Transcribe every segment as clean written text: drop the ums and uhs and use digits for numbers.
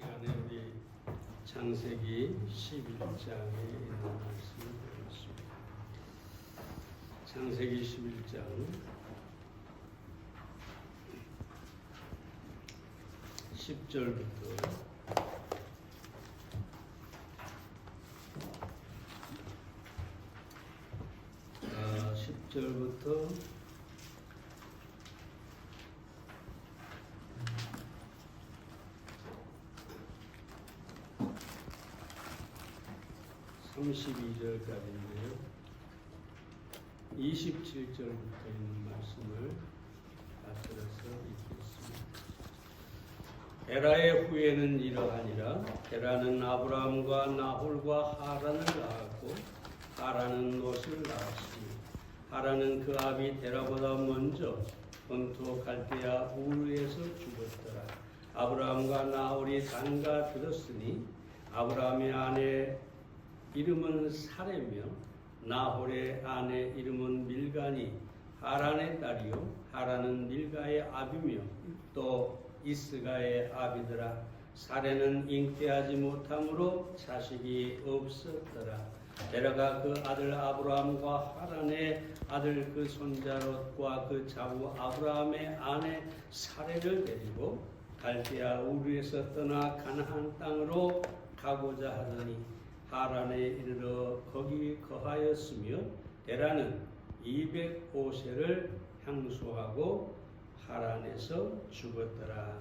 시간에 우리 창세기 11장에 있는 말씀을 배웠습니다. 창세기 11장 10절부터 10절부터 32절까지인데요. 27절부터 있는 말씀을 앞서서 읽겠습니다. 데라의 후예는 이러하니라. 데라는 아브라함과 나홀과 하란을 낳았고 하란은 롯을 낳았으니 하란은 그 아비 데라보다 먼저 본토 갈대아 우르에서 죽었더라. 아브라함과 나홀이 단가 들었으니 아브라함의 아내 이름은 사레며 나홀의 아내 이름은 밀가니 하란의 딸이요 하란은 밀가의 아비며 또 이스가의 아비더라. 사레는 잉태하지 못함으로 자식이 없었더라. 데라가 그 아들 아브라함과 하란의 아들 그 손자 롯과 그 자부 아브라함의 아내 사레를 데리고 갈대아 우르에서 떠나 가나안 땅으로 가고자 하더니 하란에 이르러 거기 거하였으며 데라는 205세를 향수하고 하란에서 죽었더라.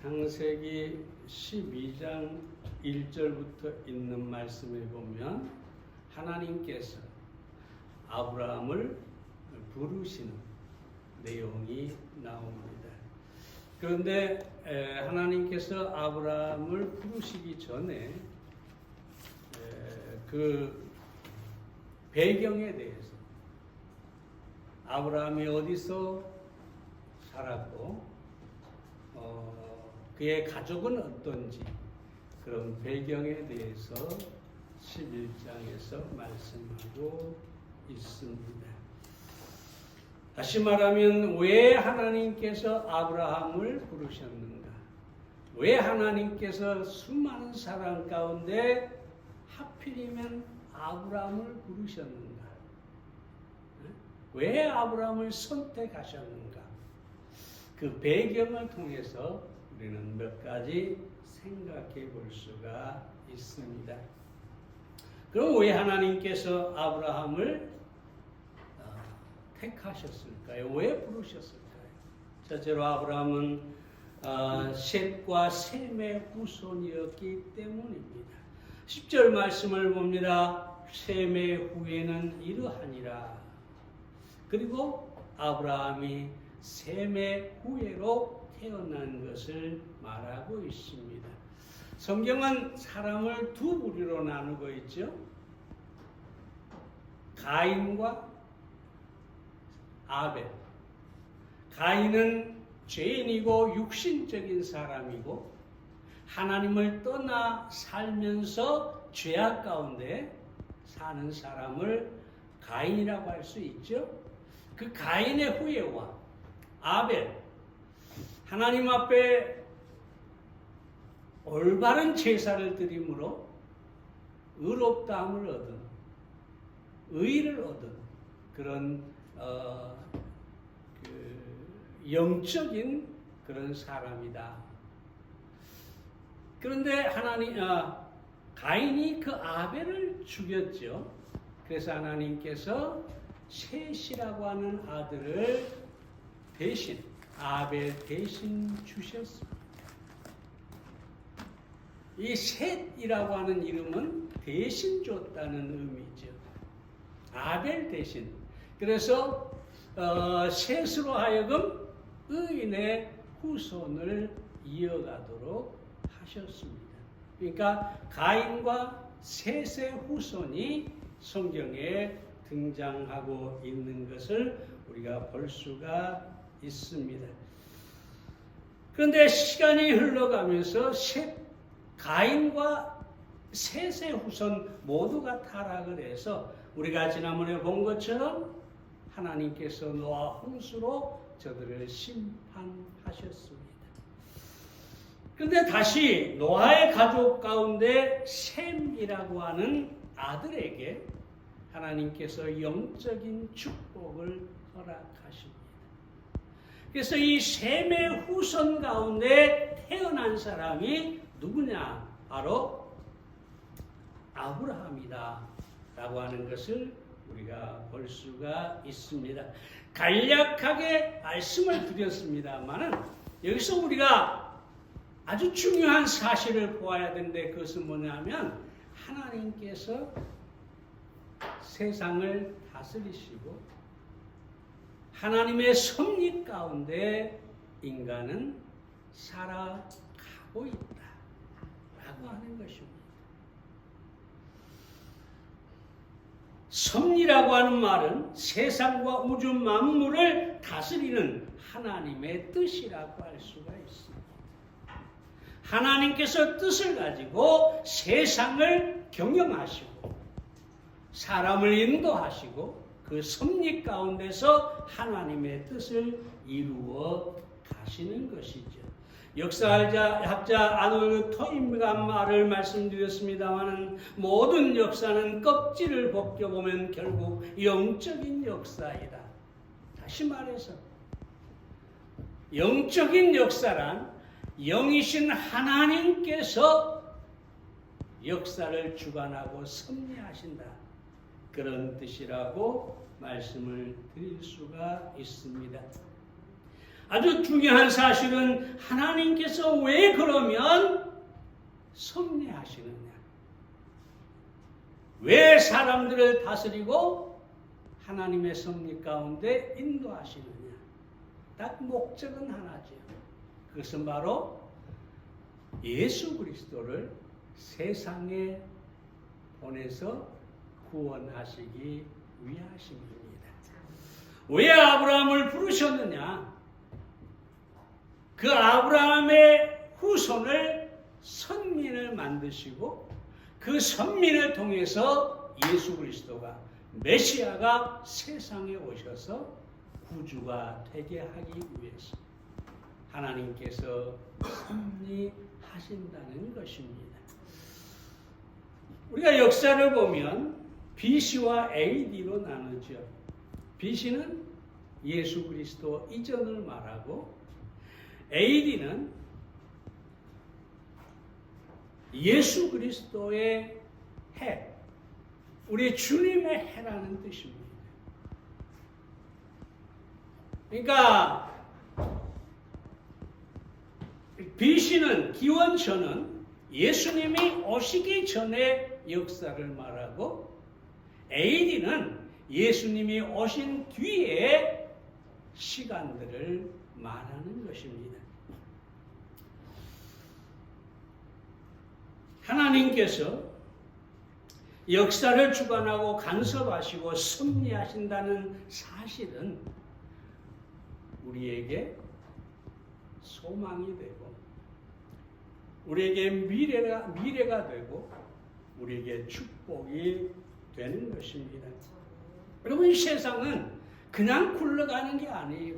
창세기 12장 1절부터 있는 말씀에 보면 하나님께서 아브라함을 부르시는 내용이 나옵니다. 그런데 하나님께서 아브라함을 부르시기 전에 그 배경에 대해서 아브라함이 어디서 살았고 그의 가족은 어떤지 그런 배경에 대해서 11장에서 말씀하고 있습니다. 다시 말하면 왜 하나님께서 아브라함을 부르셨는가? 왜 하나님께서 수많은 사람 가운데 하필이면 아브라함을 부르셨는가? 왜 아브라함을 선택하셨는가? 그 배경을 통해서 우리는 몇 가지 생각해 볼 수가 있습니다. 그럼 왜 하나님께서 아브라함을 택하셨을까요? 왜 부르셨을까요? 첫째로 아브라함은 셋과 셈의 후손이었기 때문입니다. 10절 말씀을 봅니다. 셈의 후예는 이러하니라. 그리고 아브라함이 셈의 후예로 태어난 것을 말하고 있습니다. 성경은 사람을 두 부류로 나누고 있죠. 가인과 아벨. 가인은 죄인이고 육신적인 사람이고 하나님을 떠나 살면서 죄악 가운데 사는 사람을 가인이라고 할 수 있죠. 그 가인의 후예와 아벨, 하나님 앞에 올바른 제사를 드림으로 의롭다함을 얻은, 의를 얻은 그런 영적인 그런 사람이다. 그런데 가인이 그 아벨을 죽였죠. 그래서 하나님께서 셋이라고 하는 아들을 대신 아벨 대신 주셨습니다. 이 셋이라고 하는 이름은 대신 줬다는 의미죠. 아벨 대신. 그래서 셋으로 하여금 의인의 후손을 이어가도록 하셨습니다. 그러니까 가인과 셋의 후손이 성경에 등장하고 있는 것을 우리가 볼 수가 있습니다. 그런데 시간이 흘러가면서 가인과 셋의 후손 모두가 타락을 해서 우리가 지난번에 본 것처럼 하나님께서 노아 홍수로 저들을 심판하셨습니다. 그런데 다시 노아의 가족 가운데 셈이라고 하는 아들에게 하나님께서 영적인 축복을 허락하십니다. 그래서 이 셈의 후손 가운데 태어난 사람이 누구냐? 바로 아브라함이다 라고 하는 것을 우리가 볼 수가 있습니다. 간략하게 말씀을 드렸습니다만은 여기서 우리가 아주 중요한 사실을 보아야 되는데 그것은 뭐냐면 하나님께서 세상을 다스리시고 하나님의 섭리 가운데 인간은 살아가고 있다라고 하는 것입니다. 섭리라고 하는 말은 세상과 우주 만물을 다스리는 하나님의 뜻이라고 할 수가 있습니다. 하나님께서 뜻을 가지고 세상을 경영하시고 사람을 인도하시고 그 섭리 가운데서 하나님의 뜻을 이루어 가시는 것이죠. 역사학자 아놀드 토인가 말을 말씀드렸습니다만 모든 역사는 껍질을 벗겨보면 결국 영적인 역사이다. 다시 말해서 영적인 역사란 영이신 하나님께서 역사를 주관하고 섭리하신다. 그런 뜻이라고 말씀을 드릴 수가 있습니다. 아주 중요한 사실은 하나님께서 왜 그러면 섭리하시느냐? 왜 사람들을 다스리고 하나님의 섭리 가운데 인도하시느냐? 딱 목적은 하나죠. 그것은 바로 예수 그리스도를 세상에 보내서 구원하시기 위하심입니다. 왜 아브라함을 부르셨느냐? 그 아브라함의 후손을 선민을 만드시고 그 선민을 통해서 예수 그리스도가 메시아가 세상에 오셔서 구주가 되게 하기 위해서 하나님께서 섭리하신다는 것입니다. 우리가 역사를 보면 BC와 AD로 나누죠. BC는 예수 그리스도 이전을 말하고 AD는 예수 그리스도의 해, 우리 주님의 해라는 뜻입니다. 그러니까 BC는 기원전은 예수님이 오시기 전에 역사를 말하고 AD는 예수님이 오신 뒤에 시간들을 말하는 것입니다. 하나님께서 역사를 주관하고 간섭하시고 섭리하신다는 사실은 우리에게 소망이 되고 우리에게 미래가 되고 우리에게 축복이 되는 것입니다. 여러분, 이 세상은 그냥 굴러가는 게 아니에요.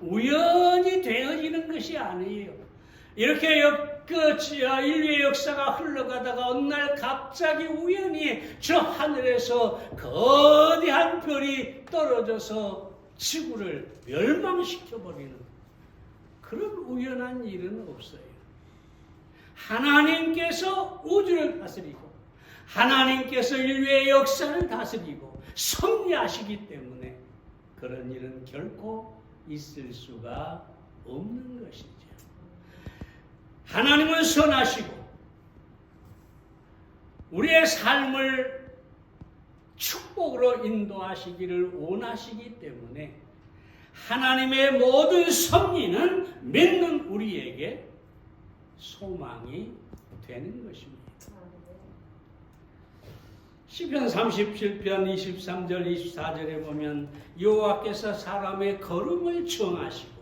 우연히 되어지는 것이 아니에요. 이렇게 인류의 역사가 흘러가다가 어느 날 갑자기 우연히 저 하늘에서 거대한 별이 떨어져서 지구를 멸망시켜버리는 그런 우연한 일은 없어요. 하나님께서 우주를 다스리고 하나님께서 인류의 역사를 다스리고 섭리하시기 때문에 그런 일은 결코 있을 수가 없는 것이죠. 하나님은 선하시고 우리의 삶을 축복으로 인도하시기를 원하시기 때문에 하나님의 모든 섭리는 믿는 우리에게 소망이 되는 것입니다. 시편 37편 23절 24절에 보면 여호와께서 사람의 걸음을 정하시고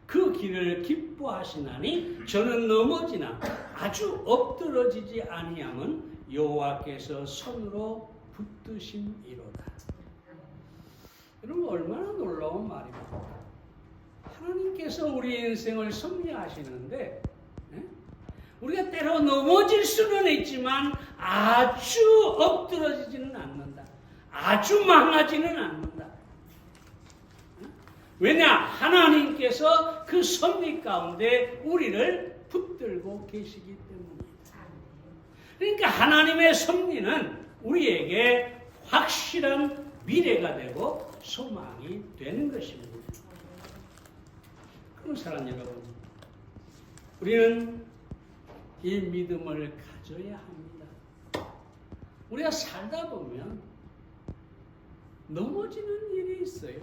그 길을 기뻐하시나니 저는 넘어지나 아주 엎드러지지 아니함은 여호와께서 손으로 붙드심이로다. 여러분, 얼마나 놀라운 말입니까? 하나님께서 우리 인생을 섭리하시는데 우리가 때로 넘어질 수는 있지만 아주 엎드러지지는 않는다. 아주 망하지는 않는다. 왜냐? 하나님께서 그 섭리 가운데 우리를 붙들고 계시기 때문입니다. 그러니까 하나님의 섭리는 우리에게 확실한 미래가 되고 소망이 되는 것입니다. 그럼 사랑하는 여러분, 우리는 이 믿음을 가져야 합니다. 우리가 살다 보면 넘어지는 일이 있어요.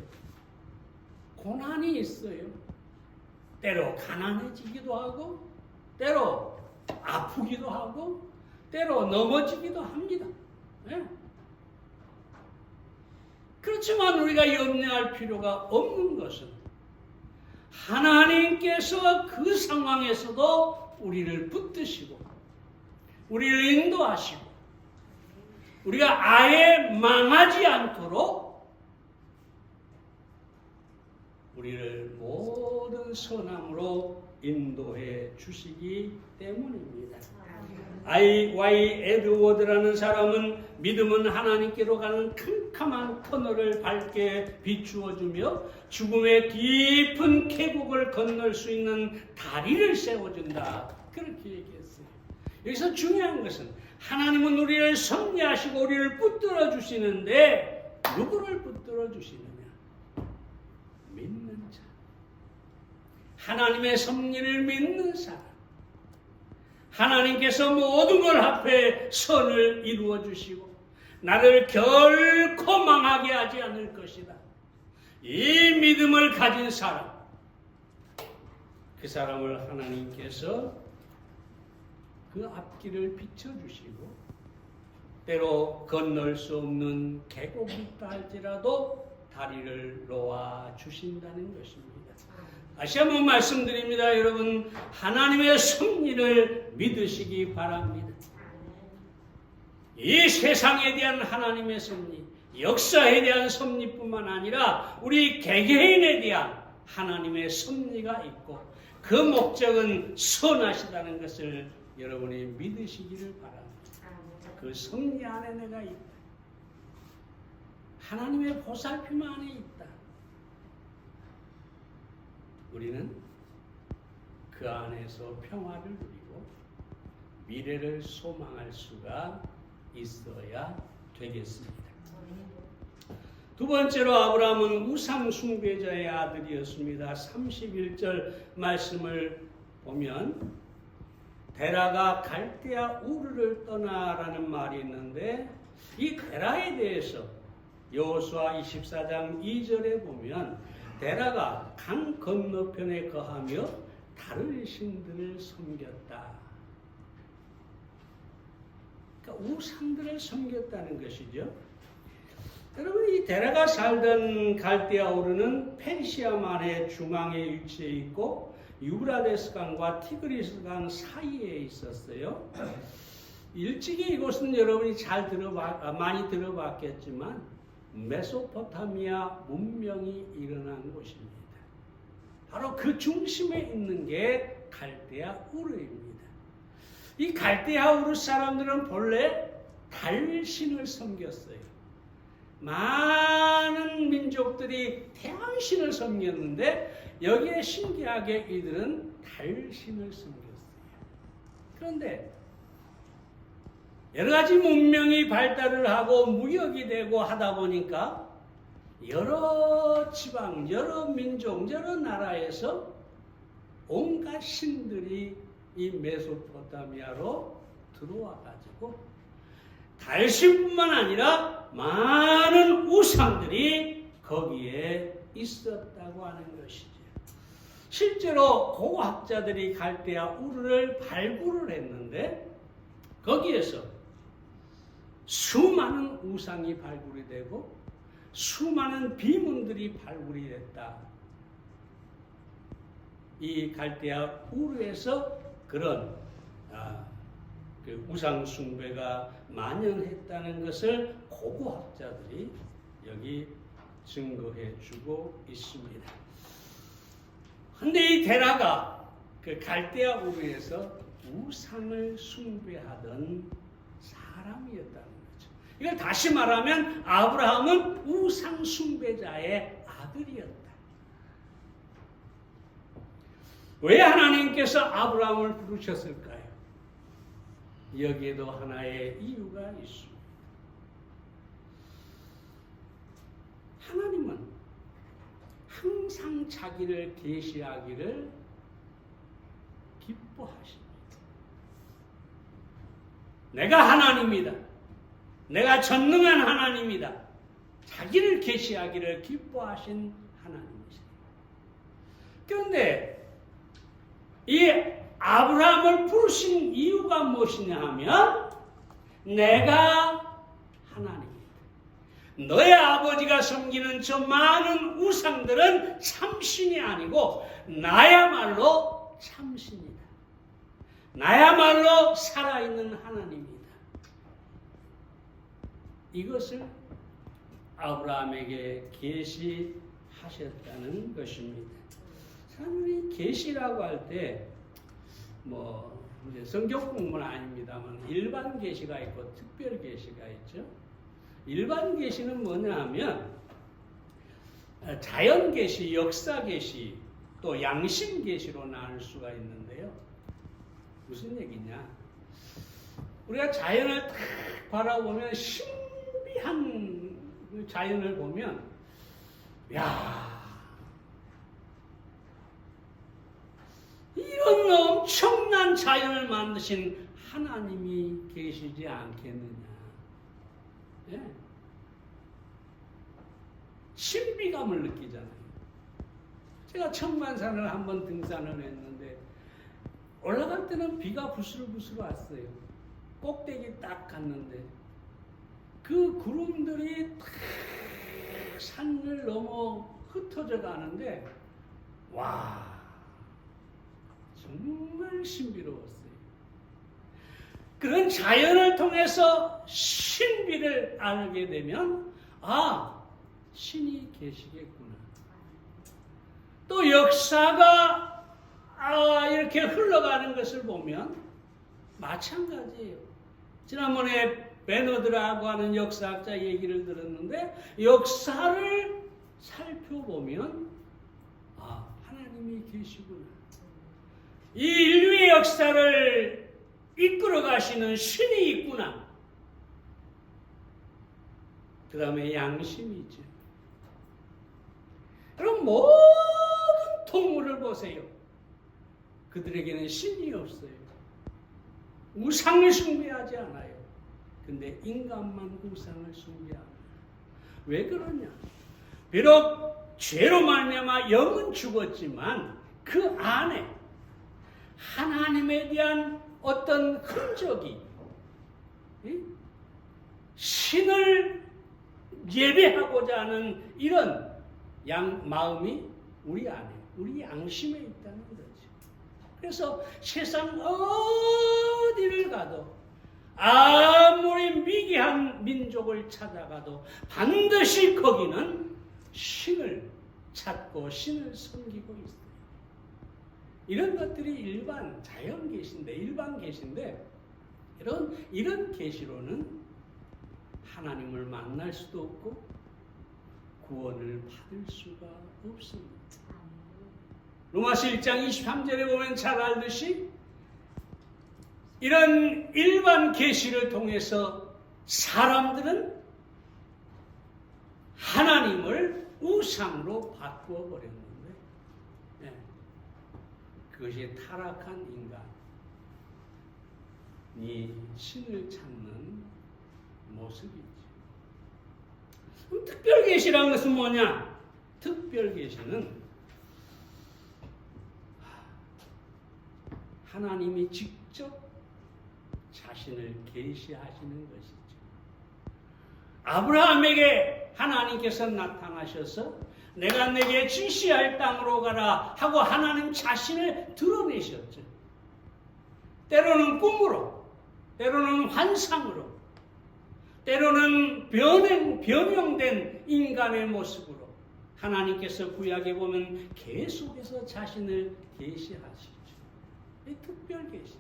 고난이 있어요. 때로 가난해지기도 하고, 때로 아프기도 하고, 때로 넘어지기도 합니다. 네? 그렇지만 우리가 염려할 필요가 없는 것은 하나님께서 그 상황에서도 우리를 붙드시고 우리를 인도하시고 우리가 아예 망하지 않도록 우리를 모든 선함으로 인도해 주시기 때문입니다. I.Y. 에드워드라는 사람은 믿음은 하나님께로 가는 캄캄한 터널을 밝게 비추어주며 죽음의 깊은 계곡을 건널 수 있는 다리를 세워준다. 그렇게 얘기했어요. 여기서 중요한 것은 하나님은 우리를 섭리하시고 우리를 붙들어 주시는데 누구를 붙들어 주시느냐? 믿는 자. 하나님의 섭리를 믿는 사람. 하나님께서 모든 걸 앞에 선을 이루어 주시고 나를 결코 망하게 하지 않을 것이다. 이 믿음을 가진 사람, 그 사람을 하나님께서 그 앞길을 비춰주시고 때로 건널 수 없는 계곡이 있다 할지라도 다리를 놓아 주신다는 것입니다. 다시 한번 말씀드립니다. 여러분, 하나님의 섭리를 믿으시기 바랍니다. 이 세상에 대한 하나님의 섭리, 역사에 대한 섭리뿐만 아니라 우리 개개인에 대한 하나님의 섭리가 있고 그 목적은 선하시다는 것을 여러분이 믿으시기를 바랍니다. 그 섭리 안에 내가 있다. 하나님의 보살핌 안에 있다. 우리는 그 안에서 평화를 누리고 미래를 소망할 수가 있어야 되겠습니다. 두 번째로 아브라함은 우상 숭배자의 아들이었습니다. 31절 말씀을 보면 데라가 갈대아 우르를 떠나라는 말이 있는데 이 데라에 대해서 여호수아 24장 2절에 보면 데라가 강 건너편에 거하며 다른 신들을 섬겼다. 그러니까 우상들을 섬겼다는 것이죠. 여러분, 이 데라가 살던 갈대아 우르는 페르시아만의 중앙에 위치해 있고 유브라데스 강과 티그리스 강 사이에 있었어요. 일찍이 이곳은 여러분이 많이 들어봤겠지만 메소포타미아 문명이 일어난 곳입니다. 바로 그 중심에 있는 게 갈대아 우르입니다. 이 갈대아 우르 사람들은 본래 달신을 섬겼어요. 많은 민족들이 태양신을 섬겼는데 여기에 신기하게 이들은 달신을 섬겼어요. 그런데 여러 가지 문명이 발달을 하고 무역이 되고 하다 보니까 여러 지방, 여러 민족, 여러 나라에서 온갖 신들이 이 메소포타미아로 들어와 가지고 달신뿐만 아니라 많은 우상들이 거기에 있었다고 하는 것이죠. 실제로 고고학자들이 갈대아 우르를 발굴을 했는데 거기에서 수많은 우상이 발굴이 되고 수많은 비문들이 발굴이 됐다. 이 갈대아 우르에서 그런 그 우상 숭배가 만연했다는 것을 고고학자들이 여기 증거해 주고 있습니다. 근데 이 데라가 그 갈대아 우르에서 우상을 숭배하던 사람이었다는 거죠. 이걸 다시 말하면 아브라함은 우상 숭배자의 아들이었다. 왜 하나님께서 아브라함을 부르셨을까요? 여기에도 하나의 이유가 있습니다. 하나님은 항상 자기를 계시하기를 기뻐하십니다. 내가 하나님이다. 내가 전능한 하나님이다. 자기를 계시하기를 기뻐하신 하나님이십니다. 그런데 이 아브라함을 부르신 이유가 무엇이냐 하면 내가 하나님이다. 너의 아버지가 섬기는 저 많은 우상들은 참신이 아니고 나야말로 참신이다. 나야말로 살아있는 하나님이다. 이것을 아브라함에게 계시하셨다는 것입니다. 사람들이 계시라고 할 때 이제 성경 공부는 아닙니다만 일반 계시가 있고 특별 계시가 있죠. 일반 계시는 뭐냐 하면 자연 계시, 역사 계시, 또 양심 계시로 나눌 수가 있는데요. 무슨 얘기냐? 우리가 자연을 탁 바라보면 신비한 자연을 보면 야, 이런 엄청난 자연을 만드신 하나님이 계시지 않겠느냐. 예. 신비감을 느끼잖아요. 제가 천만산을 한번 등산을 했는데 올라갈 때는 비가 부슬부슬 왔어요. 꼭대기 딱 갔는데 그 구름들이 탁 산을 넘어 흩어져 가는데 와, 정말 신비로웠어요. 그런 자연을 통해서 신비를 알게 되면 신이 계시겠구나. 또 역사가 이렇게 흘러가는 것을 보면 마찬가지예요. 지난번에 베너드라고 하는 역사학자 얘기를 들었는데 역사를 살펴보면 하나님이 계시구나. 이 인류의 역사를 이끌어 가시는 신이 있구나. 그 다음에 양심이 있죠. 그럼 모든 동물을 보세요. 그들에게는 신이 없어요. 우상을 숭배하지 않아요. 근데 인간만 우상을 숭배합니다. 왜 그러냐? 비록 죄로 말미암아 영은 죽었지만 그 안에 하나님에 대한 어떤 흔적이 신을 예배하고자 하는 이런 마음이 우리 안에, 우리 양심에 있다는 거죠. 그래서 세상 어디를 가도 아무리 미개한 민족을 찾아가도 반드시 거기는 신을 찾고 신을 섬기고 있어요. 이런 것들이 일반 자연 계시인데, 일반 계시인데 이런 계시로는 하나님을 만날 수도 없고 구원을 받을 수가 없습니다. 로마서 1장 23절에 보면 잘 알듯이 이런 일반 계시를 통해서 사람들은 하나님을 우상으로 바꾸어 버렸는데 그것이 타락한 인간이 신을 찾는 모습이죠. 그럼 특별계시라는 것은 뭐냐? 특별계시는 하나님이 직접 자신을 계시하시는 것이죠. 아브라함에게 하나님께서 나타나셔서 내가 내게 지시할 땅으로 가라 하고 하나님 자신을 드러내셨죠. 때로는 꿈으로, 때로는 환상으로, 때로는 변형된 인간의 모습으로 하나님께서 구약에 보면 계속해서 자신을 계시하시죠. 이 특별 계시죠.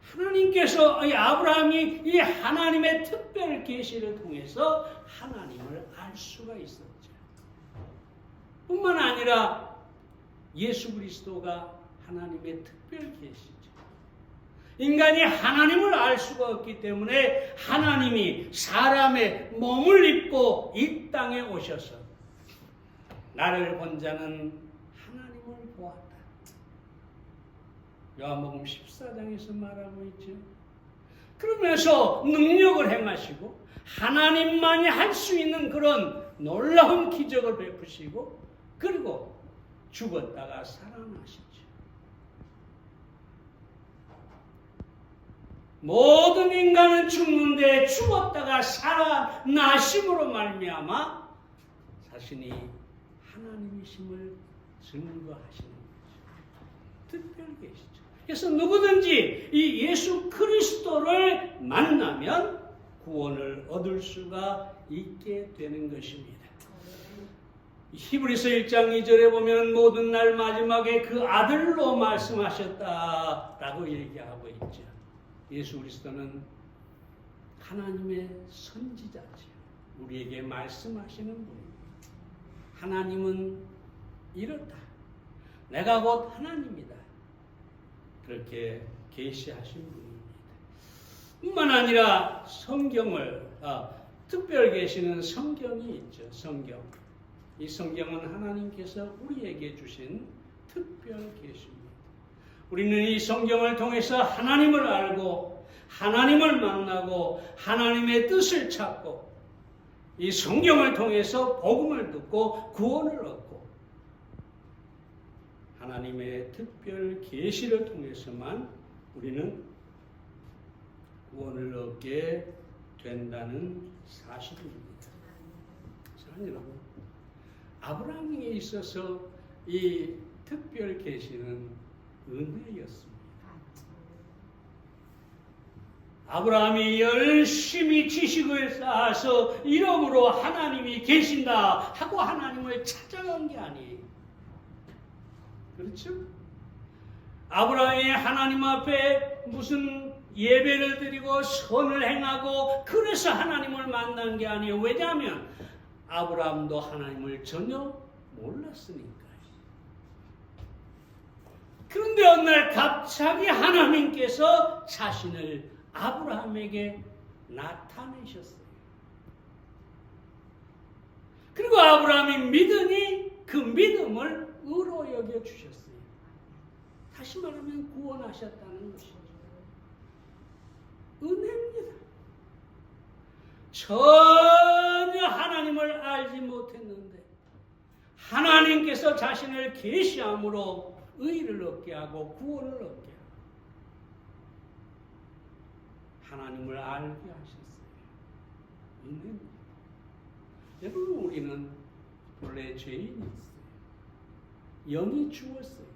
하나님께서 이 아브라함이 이 하나님의 특별 계시를 통해서 하나님을 알 수가 있었죠. 뿐만 아니라 예수 그리스도가 하나님의 특별 계시죠. 인간이 하나님을 알 수가 없기 때문에 하나님이 사람의 몸을 입고 이 땅에 오셔서 나를 본 자는 하나님을 보았다. 요한복음 14장에서 말하고 있죠. 그러면서 능력을 행하시고 하나님만이 할 수 있는 그런 놀라운 기적을 베푸시고 그리고 죽었다가 살아나시죠. 모든 인간은 죽는데 죽었다가 살아나심으로 말미암아 자신이 하나님이심을 증거하시는 거죠. 특별 계시죠. 그래서 누구든지 이 예수 그리스도를 만나면 구원을 얻을 수가 있게 되는 것입니다. 히브리서 1장 2절에 보면 모든 날 마지막에 그 아들로 말씀하셨다라고 얘기하고 있죠. 예수 그리스도는 하나님의 선지자죠. 우리에게 말씀하시는 분입니다. 하나님은 이렇다. 내가 곧 하나님이다. 그렇게 계시하신 분입니다. 뿐만 아니라 성경을 특별 계시는 성경이 있죠. 성경. 이 성경은 하나님께서 우리에게 주신 특별 계시입니다. 우리는 이 성경을 통해서 하나님을 알고 하나님을 만나고 하나님의 뜻을 찾고 이 성경을 통해서 복음을 듣고 구원을 얻고 하나님의 특별 계시를 통해서만 우리는 구원을 얻게 된다는 사실입니다. 사랑하는 여러분, 아브라함에게 있어서 이 특별 계시는 은혜였습니다. 아브라함이 열심히 지식을 쌓아서 이름으로 하나님이 계신다 하고 하나님을 찾아간 게 아니에요. 그렇죠? 아브라함이 하나님 앞에 무슨 예배를 드리고 선을 행하고 그래서 하나님을 만난 게 아니에요. 왜냐하면 아브라함도 하나님을 전혀 몰랐으니까요. 그런데 어느 날 갑자기 하나님께서 자신을 아브라함에게 나타내셨어요. 그리고 아브라함이 믿으니 그 믿음을 의로 여겨주셨어요. 다시 말하면 구원하셨다는 것이죠. 은혜입니다. 전혀 하나님을 알지 못했는데 하나님께서 자신을 계시함으로 의를 얻게 하고 구원을 얻게 하고 하나님을 알게 하셨어요. 은혜입니다. 여러분, 우리는 본래 죄인이 있어요. 영이 죽었어요.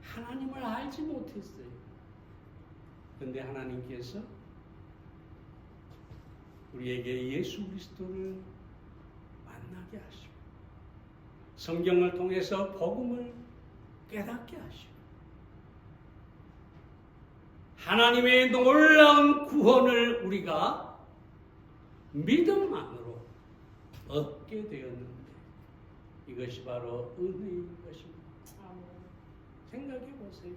하나님을 알지 못했어요. 그런데 하나님께서 우리에게 예수 그리스도를 만나게 하시고 성경을 통해서 복음을 깨닫게 하시고 하나님의 놀라운 구원을 우리가 믿음만으로 얻게 되었는데 이것이 바로 은혜인 것입니다. 생각해 보세요.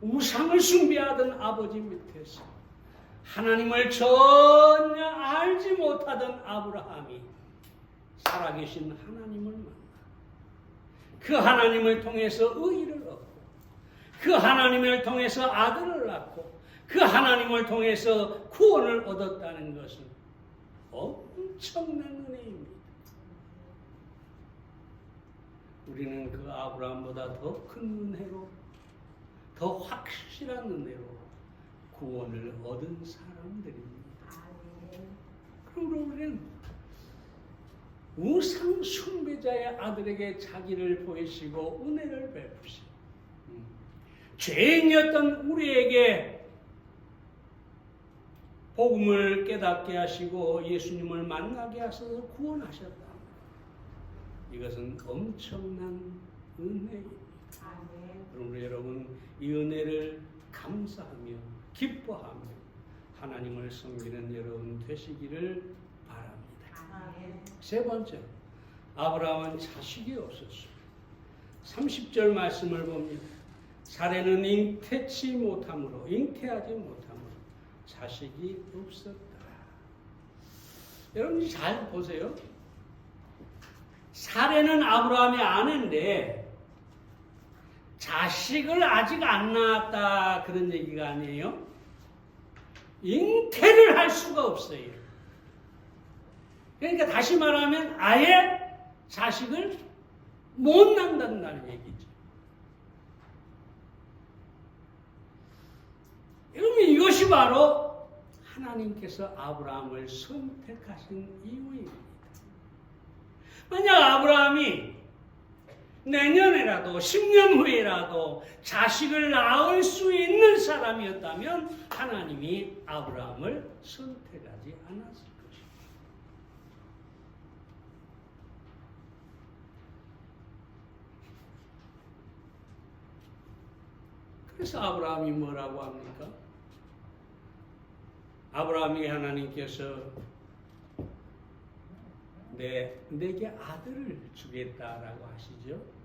우상을 숭배하던 아버지 밑에서 하나님을 전혀 알지 못하던 아브라함이 살아계신 하나님을 만나 그 하나님을 통해서 의를 얻고 그 하나님을 통해서 아들을 낳고 그 하나님을 통해서 구원을 얻었다는 것은 엄청난 은혜입니다. 우리는 그 아브라함보다 더 큰 은혜로 더 확실한 은혜로 구원을 얻은 사람들입니다. 그러므로 우리는 우상 숭배자의 아들에게 자기를 보이시고 은혜를 베푸시고 죄인이었던 우리에게 복음을 깨닫게 하시고 예수님을 만나게 하셔서 구원하셨다. 이것은 엄청난 은혜입니다. 그러므로 여러분 이 은혜를 감사하며 기뻐하며 하나님을 섬기는 여러분 되시기를 바랍니다. 세 번째, 아브라함은 자식이 없었습니다. 30절 말씀을 봅니다. 사례는 잉태하지 못함으로 자식이 없었다. 여러분 잘 보세요. 사례는 아브라함의 아내인데 자식을 아직 안 낳았다 그런 얘기가 아니에요. 잉태를 할 수가 없어요. 그러니까 다시 말하면 아예 자식을 못 낳는다는 얘기죠. 여러분 이것이 바로 하나님께서 아브라함을 선택하신 이유입니다. 만약 아브라함이 내년에라도 10년 후에라도 자식을 낳을 수 있는 사람이었다면 하나님이 아브라함을 선택하지 않았을 것입니다. 그래서 아브라함이 뭐라고 합니까? 아브라함에게 하나님께서 내게 아들을 주겠다라고 하시죠.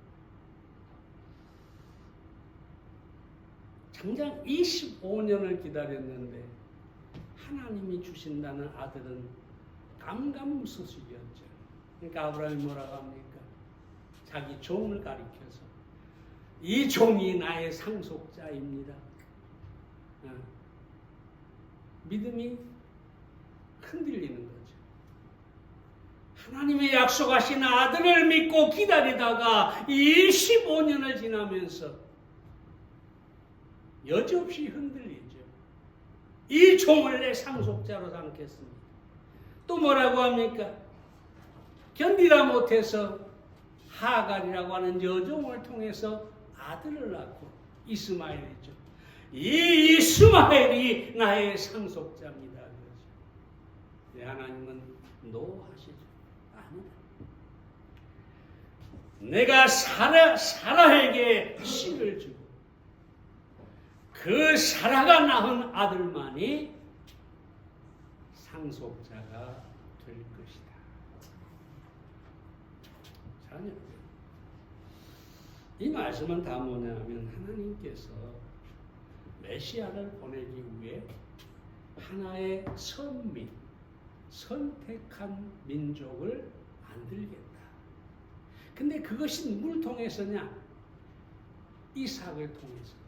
장장 25년을 기다렸는데 하나님이 주신다는 아들은 감감무소식이었죠. 그러니까 아브라함이 뭐라고 합니까? 자기 종을 가리켜서 이 종이 나의 상속자입니다. 믿음이 흔들리는 거죠. 하나님의 약속하신 아들을 믿고 기다리다가 25년을 지나면서 여지없이 흔들리죠. 이 종을 내 상속자로 삼겠습니다. 또 뭐라고 합니까? 견디다 못해서 하갈이라고 하는 여종을 통해서 아들을 낳고 이스마엘이죠. 이 이스마엘이 나의 상속자입니다. 그렇죠. 하나님은 노하시죠. 아니다. 내가 사라에게 씨를 주고 그 사라가 낳은 아들만이 상속자가 될 것이다. 자녀. 이 말씀은 다 뭐냐면 하나님께서 메시아를 보내기 위해 하나의 선민, 선택한 민족을 만들겠다. 근데 그것이 누굴 통해서냐? 이삭을 통해서다.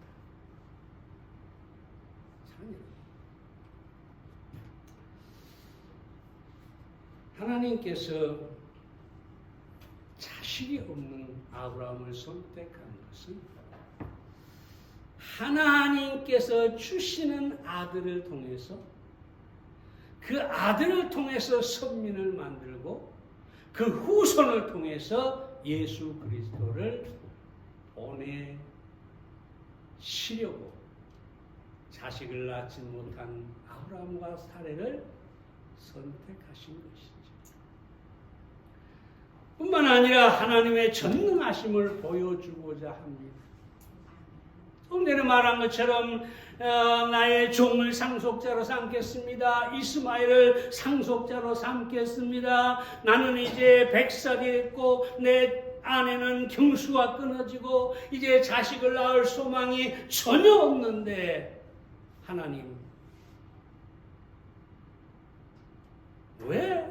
하나님께서 자식이 없는 아브라함을 선택한 것은 하나님께서 주시는 아들을 통해서 그 아들을 통해서 선민을 만들고 그 후손을 통해서 예수 그리스도를 보내시려고 자식을 낳지 못한 아브라함과 사례를 선택하신 것이죠. 뿐만 아니라 하나님의 전능하심을 보여주고자 합니다. 조금 전에 말한 것처럼 나의 종을 상속자로 삼겠습니다. 이스마엘을 상속자로 삼겠습니다. 나는 이제 100살이 됐고 내 아내는 경수가 끊어지고 이제 자식을 낳을 소망이 전혀 없는데 하나님 왜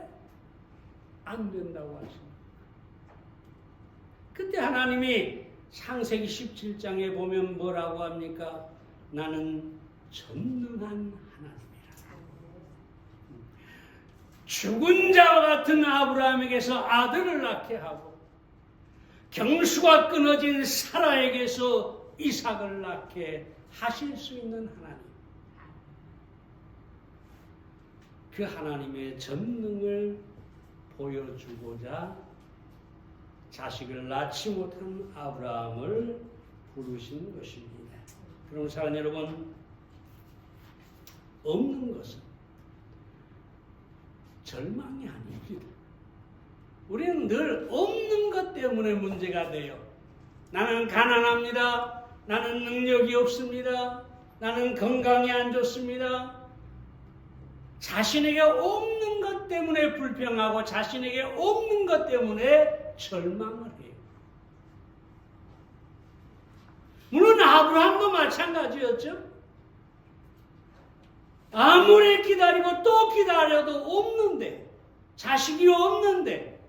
안 된다고 하십니까? 그때 하나님이 창세기 17장에 보면 뭐라고 합니까? 나는 전능한 하나님이라. 죽은 자와 같은 아브라함에게서 아들을 낳게 하고 경수가 끊어진 사라에게서 이삭을 낳게 하실 수 있는 하나님. 그 하나님의 전능을 보여주고자 자식을 낳지 못한 아브라함을 부르신 것입니다. 그럼 사랑하는 여러분, 없는 것은 절망이 아닙니다. 우리는 늘 없는 것 때문에 문제가 돼요. 나는 가난합니다. 나는 능력이 없습니다. 나는 건강이 안 좋습니다. 자신에게 없는 것 때문에 불평하고 자신에게 없는 것 때문에 절망을 해요. 물론 아브라함도 마찬가지였죠. 아무리 기다리고 또 기다려도 없는데, 자식이 없는데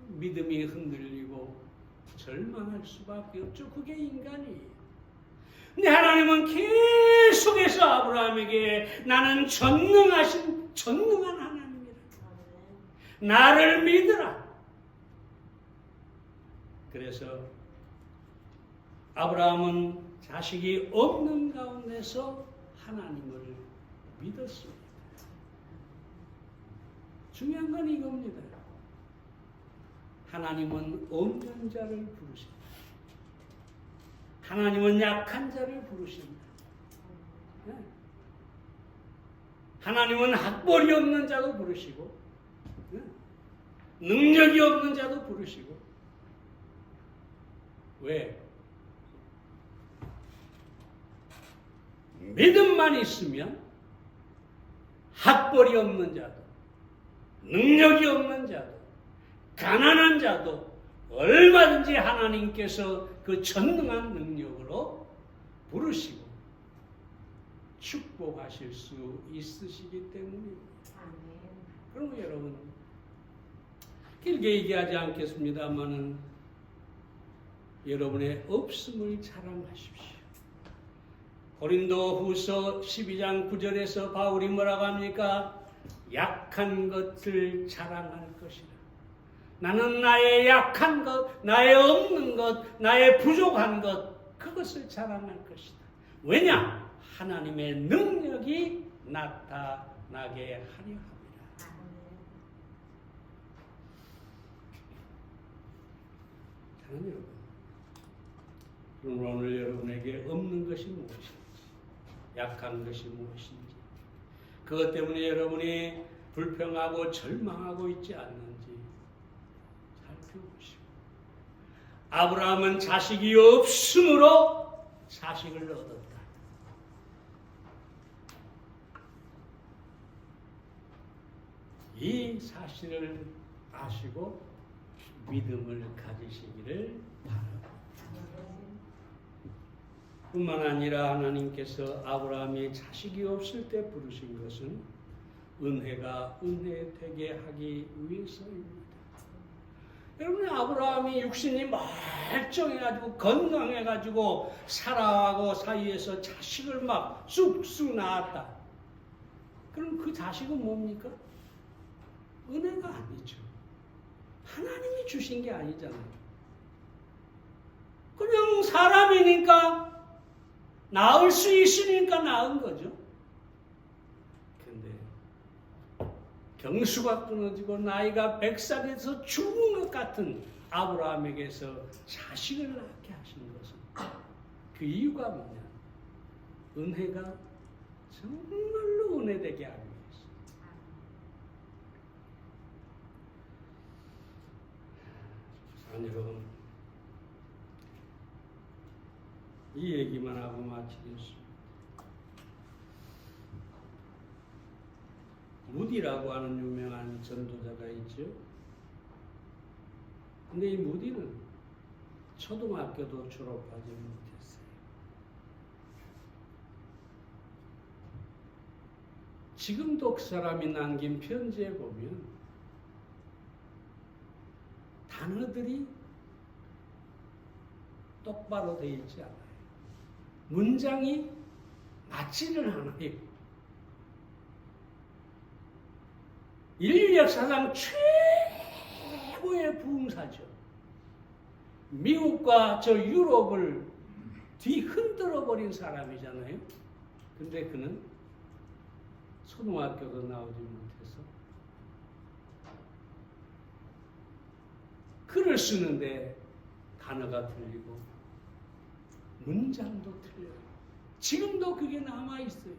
믿음이 흔들리고 절망할 수밖에 없죠. 그게 인간이에요. 근데 하나님은 계속해서 아브라함에게 나는 전능한 하나님이라. 나를 믿으라. 그래서 아브라함은 자식이 없는 가운데서 하나님을 믿었습니다. 중요한 건 이겁니다. 하나님은 없는 자를 부르십니다. 하나님은 약한 자를 부르십니다. 하나님은 학벌이 없는 자도 부르시고 능력이 없는 자도 부르시고. 왜? 믿음만 있으면 학벌이 없는 자도 능력이 없는 자도 가난한 자도 얼마든지 하나님께서 그 전능한 능력으로 부르시고 축복하실 수 있으시기 때문입니다. 그럼 여러분, 길게 얘기하지 않겠습니다만은 여러분의 없음을 자랑하십시오. 고린도후서 12장 9절에서 바울이 뭐라고 합니까? 약한 것을 자랑할 것이라. 나는 나의 약한 것, 나의 없는 것, 나의 부족한 것, 그것을 자랑할 것이다. 왜냐? 하나님의 능력이 나타나게 하려 합니다. 사랑하는 여러분, 그럼 오늘 여러분에게 없는 것이 무엇인지, 약한 것이 무엇인지, 그것 때문에 여러분이 불평하고 절망하고 있지 않는지 살펴보시고. 아브라함은 자식이 없으므로 자식을 얻었다. 이 사실을 아시고 믿음을 가지시기를 바랍니다. 뿐만 아니라 하나님께서 아브라함이 자식이 없을 때 부르신 것은 은혜가 은혜 되게 하기 위해서입니다. 여러분, 아브라함이 육신이 멀쩡해가지고 건강해가지고 사라하고 사이에서 자식을 막 쑥쑥 낳았다. 그럼 그 자식은 뭡니까? 은혜가 아니죠. 하나님이 주신 게 아니잖아요. 그냥 사람이니까 낳을 수 있으니까 낳은 거죠. 근데 경수가 끊어지고 나이가 100살에서 죽은 것 같은 아브라함에게서 자식을 낳게 하신 것은 그 이유가 뭐냐? 은혜가 정말로 은혜되게 하기 위해서. 사랑하는 여러분, 이 얘기만 하고 마치겠습니다. 무디라고 하는 유명한 전도자가 있죠. 근데 이 무디는 초등학교도 졸업하지 못했어요. 지금도 그 사람이 남긴 편지에 보면 단어들이 똑바로 되어 있지 않아요. 문장이 맞지는 않아요. 인류 역사상 최고의 부흥사죠. 미국과 저 유럽을 뒤흔들어 버린 사람이잖아요. 근데 그는 초등학교도 나오지 못해서 글을 쓰는데 단어가 틀리고 문장도 틀려요. 지금도 그게 남아있어요.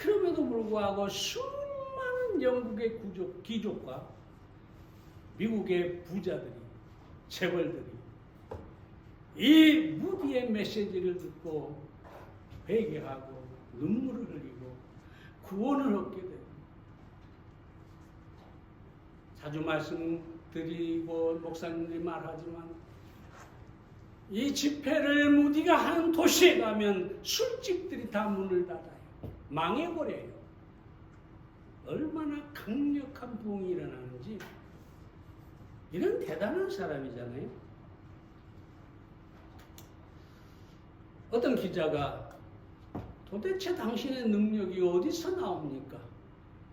그럼에도 불구하고 수많은 영국의 귀족과 미국의 부자들이, 재벌들이 이 무디의 메시지를 듣고 회개하고 눈물을 흘리고 구원을 얻게 됩니다. 자주 말씀드리고 목사님들이 말하지만 이 집회를 무디가 하는 도시에 가면 술집들이 다 문을 닫아요. 망해버려요. 얼마나 강력한 부흥이 일어나는지. 이런 대단한 사람이잖아요. 어떤 기자가 도대체 당신의 능력이 어디서 나옵니까?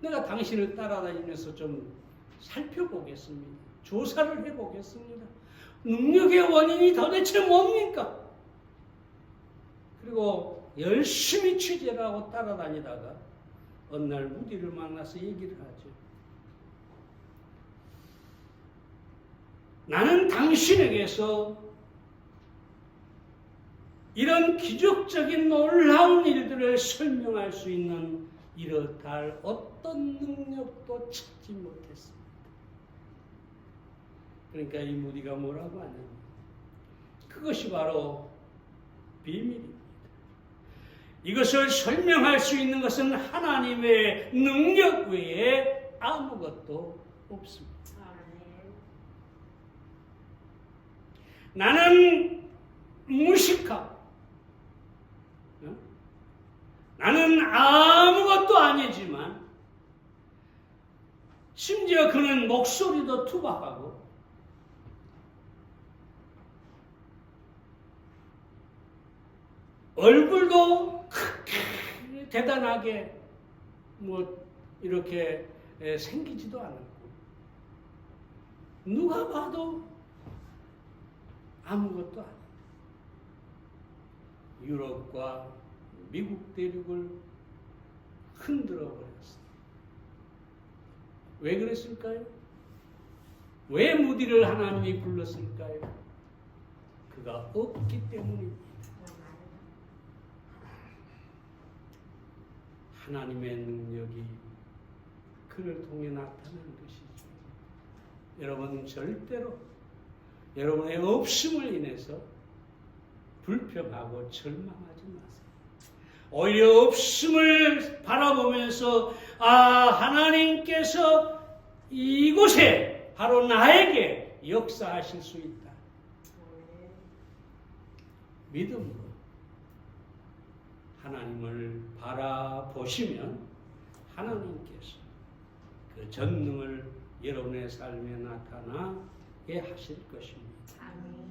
내가 당신을 따라다니면서 좀 살펴보겠습니다. 조사를 해보겠습니다. 능력의 원인이 도대체 뭡니까? 그리고 열심히 취재를 하고 따라다니다가 어느 날 무디를 만나서 얘기를 하죠. 나는 당신에게서 이런 기적적인 놀라운 일들을 설명할 수 있는 이렇다 할 어떤 능력도 찾지 못했습니다. 그러니까 이 무디가 뭐라고 하냐면 그것이 바로 비밀입니다. 이것을 설명할 수 있는 것은 하나님의 능력 외에 아무것도 없습니다. 나는 무식하고 나는 아무것도 아니지만 심지어 그는 목소리도 투박하고 얼굴도 그렇게 대단하게 뭐 이렇게 생기지도 않았고 누가 봐도 아무것도 아니에요. 유럽과 미국 대륙을 흔들어 버렸습니다. 왜 그랬을까요? 왜 무디를 하나님이 불렀을까요? 그가 없기 때문입니다. 하나님의 능력이 그를 통해 나타나는 것이죠. 여러분 절대로 여러분의 없음을 인해서 불평하고 절망하지 마세요. 오히려 없음을 바라보면서 하나님께서 이곳에 바로 나에게 역사하실 수 있다. 믿음으로 하나님을 바라보시면 하나님께서 그 전능을 여러분의 삶에 나타나게 하실 것입니다. 아멘.